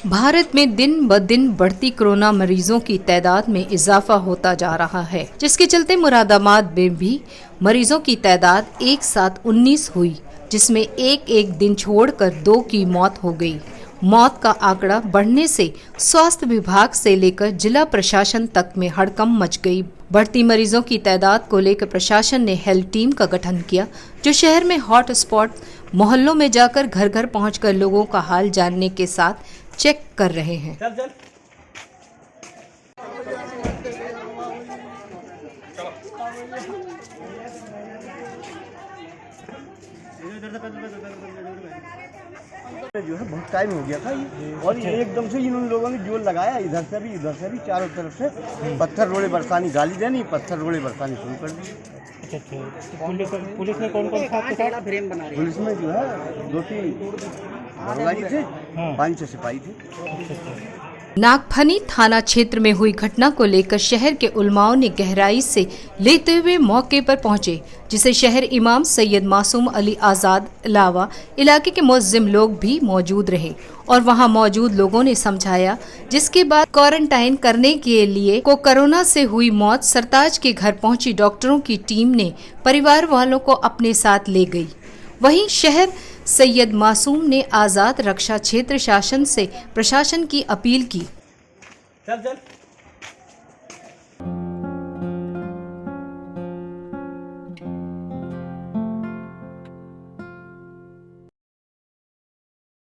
भारत में दिन ब दिन बढ़ती कोरोना मरीजों की तादाद में इजाफा होता जा रहा है, जिसके चलते मुरादाबाद में भी मरीजों की तादाद एक साथ 19 हुई, जिसमें एक दिन छोड़कर 2 की मौत हो गई। मौत का आंकड़ा बढ़ने से स्वास्थ्य विभाग से लेकर जिला प्रशासन तक में हड़कंप मच गई। बढ़ती मरीजों की तादाद को लेकर प्रशासन ने हेल्थ टीम का गठन किया, जो शहर में हॉट स्पॉट मोहल्लों में जाकर घर घर पहुंचकर लोगों का हाल जानने के साथ चेक कर रहे हैं। चल। जो है बहुत टाइम हो गया था ये, और ये एकदम से इन लोगों ने जोर लगाया, इधर से भी चारों तरफ से पत्थर रोड़े बरसानी, गाली देनी, पत्थर रोड़े बरसानी शुरू कर दी। अच्छा, पुलिस में कौन था आपके साथ? पुलिस में जो है 2-3 बड़वाई थे, 5-6 सिपाही थे। नागफनी थाना क्षेत्र में हुई घटना को लेकर शहर के उलमाओं ने गहराई से लेते हुए मौके पर पहुंचे, जिसे शहर इमाम सैयद मासूम अली आज़ाद अलावा इलाके के मुअज्जिम लोग भी मौजूद रहे और वहां मौजूद लोगों ने समझाया, जिसके बाद क्वारंटाइन करने के लिए को कोरोना से हुई मौत सरताज के घर पहुंची डॉक्टरों की टीम ने परिवार वालों को अपने साथ ले गई। वहीं शहर सैयद मासूम ने आज़ाद रक्षा क्षेत्र शासन से प्रशासन की अपील की। चल।